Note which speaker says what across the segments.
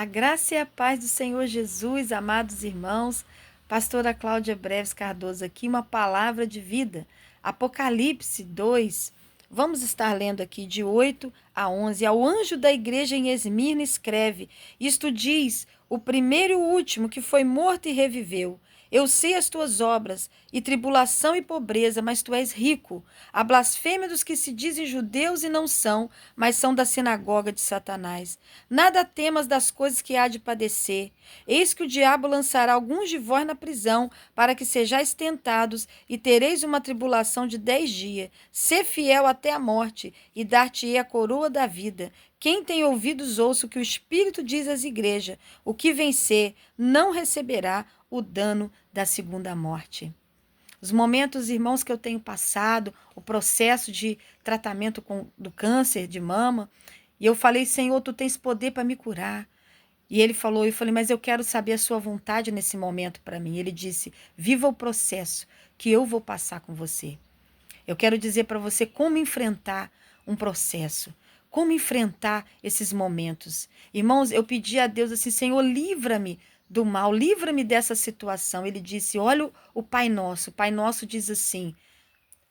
Speaker 1: A graça e a paz do Senhor Jesus, amados irmãos. Pastora Cláudia Breves Cardoso aqui, uma palavra de vida. Apocalipse 2. Vamos estar lendo aqui de 8 a 11. Ao anjo da igreja em Esmirna escreve: Isto diz o primeiro e o último que foi morto e reviveu. Eu sei as tuas obras, e tribulação e pobreza, mas tu és rico. A blasfêmia dos que se dizem judeus e não são, mas são da sinagoga de Satanás. Nada temas das coisas que há de padecer. Eis que o diabo lançará alguns de vós na prisão, para que sejais tentados, e tereis uma tribulação de 10 dias. Sê fiel até a morte, e dar-te-ei a coroa da vida. Quem tem ouvidos, ouça o que o Espírito diz às igrejas. O que vencer não receberá o dano da segunda morte. Os momentos, irmãos, que eu tenho passado, o processo de tratamento do câncer de mama, e eu falei: Senhor, tu tens poder para me curar. E ele falou, eu falei: mas eu quero saber a sua vontade nesse momento para mim. Ele disse: viva o processo que eu vou passar com você. Eu quero dizer para você como enfrentar um processo, como enfrentar esses momentos. Irmãos, eu pedi a Deus assim: Senhor, livra-me do mal, livra-me dessa situação. Ele disse: olha o Pai Nosso. O Pai Nosso diz assim: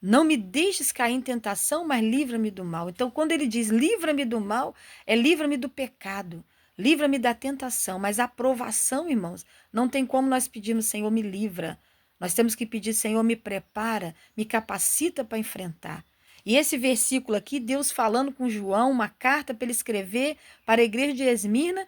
Speaker 1: não me deixes cair em tentação, mas livra-me do mal. Então, quando ele diz livra-me do mal, é livra-me do pecado, livra-me da tentação. Mas a aprovação, irmãos, não tem como nós pedirmos: Senhor, me livra. Nós temos que pedir: Senhor, me prepara, me capacita para enfrentar. E esse versículo aqui, Deus falando com João, uma carta para ele escrever para a igreja de Esmirna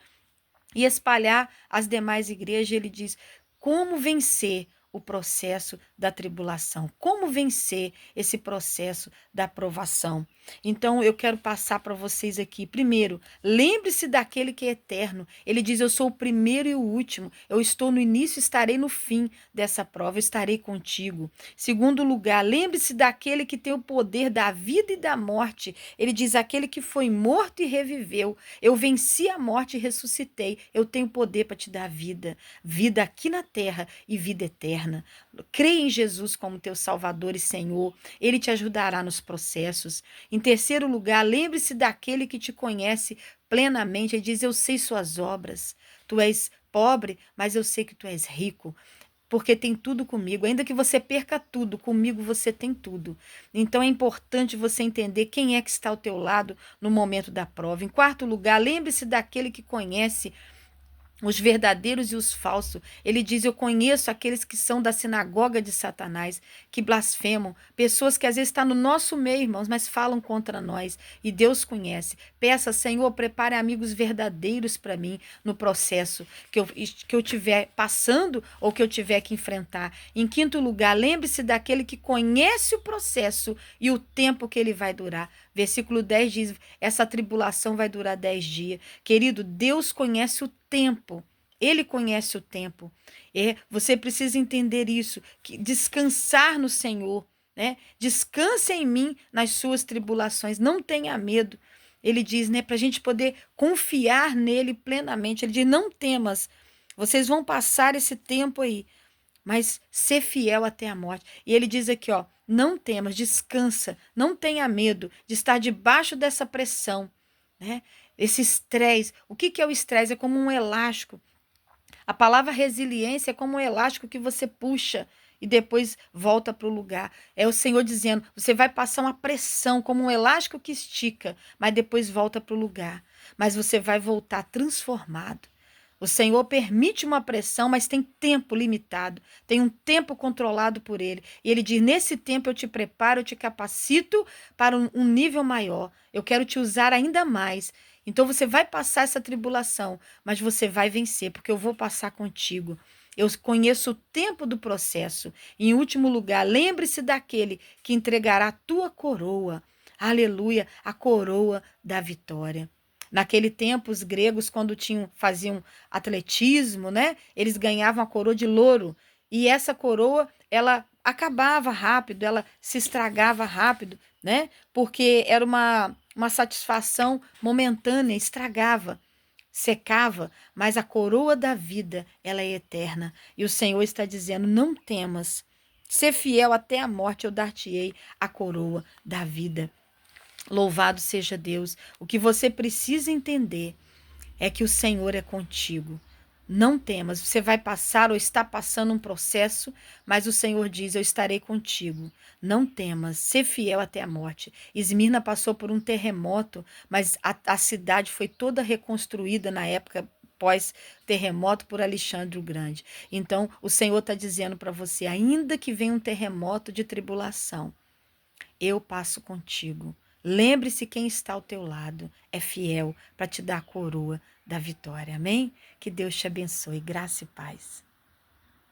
Speaker 1: e espalhar as demais igrejas, ele diz: como vencer o processo da tribulação, como vencer esse processo da provação. Então, eu quero passar para vocês aqui. Primeiro, lembre-se daquele que é eterno. Ele diz: eu sou o primeiro e o último. Eu estou no início, estarei no fim dessa prova, eu estarei contigo. Segundo lugar, lembre-se daquele que tem o poder da vida e da morte. Ele diz: aquele que foi morto e reviveu. Eu venci a morte e ressuscitei. Eu tenho poder para te dar vida. Vida aqui na terra e vida eterna. Creia em Jesus como teu Salvador e Senhor. Ele te ajudará nos processos. Em terceiro lugar, lembre-se daquele que te conhece plenamente. Ele diz: eu sei suas obras. Tu és pobre, mas eu sei que tu és rico, porque tem tudo comigo. Ainda que você perca tudo, comigo você tem tudo. Então é importante você entender quem é que está ao teu lado no momento da prova. Em quarto lugar, lembre-se daquele que conhece os verdadeiros e os falsos. Ele diz: eu conheço aqueles que são da sinagoga de Satanás, que blasfemam, pessoas que às vezes estão no nosso meio, irmãos, mas falam contra nós, e Deus conhece. Peça: Senhor, prepare amigos verdadeiros para mim no processo que eu tiver passando ou que eu tiver que enfrentar. Em quinto lugar, lembre-se daquele que conhece o processo e o tempo que ele vai durar. Versículo 10 diz: essa tribulação vai durar 10 dias. Querido, Deus conhece o tempo. Ele conhece o tempo. Você precisa entender isso, que descansar no Senhor, né? Descanse em mim nas suas tribulações, não tenha medo. Ele diz, né, para a gente poder confiar nele plenamente. Ele diz: não temas, vocês vão passar esse tempo aí, mas ser fiel até a morte. E ele diz aqui, ó: não temas, descansa, não tenha medo de estar debaixo dessa pressão, né? Esse estresse. O que é o estresse? É como um elástico. A palavra resiliência é como um elástico que você puxa e depois volta para o lugar. É o Senhor dizendo: você vai passar uma pressão como um elástico que estica, mas depois volta para o lugar. Mas você vai voltar transformado. O Senhor permite uma pressão, mas tem tempo limitado, tem um tempo controlado por Ele. E Ele diz: nesse tempo eu te preparo, eu te capacito para um nível maior. Eu quero te usar ainda mais. Então você vai passar essa tribulação, mas você vai vencer, porque eu vou passar contigo. Eu conheço o tempo do processo. E, em último lugar, lembre-se daquele que entregará a tua coroa. Aleluia, a coroa da vitória. Naquele tempo, os gregos, quando faziam atletismo, né, eles ganhavam a coroa de louro. E essa coroa, ela acabava rápido, ela se estragava rápido, né? Porque era uma satisfação momentânea, estragava, secava, mas a coroa da vida, ela é eterna. E o Senhor está dizendo: não temas, ser fiel até a morte, eu dar-te-ei a coroa da vida. Louvado seja Deus. O que você precisa entender é que o Senhor é contigo. Não temas, você vai passar ou está passando um processo, mas o Senhor diz: eu estarei contigo. Não temas, ser fiel até a morte. Esmirna passou por um terremoto, mas a cidade foi toda reconstruída na época pós-terremoto por Alexandre o Grande. Então, o Senhor está dizendo para você: ainda que venha um terremoto de tribulação, eu passo contigo. Lembre-se quem está ao teu lado, é fiel para te dar a coroa da vitória. Amém? Que Deus te abençoe. Graça e paz.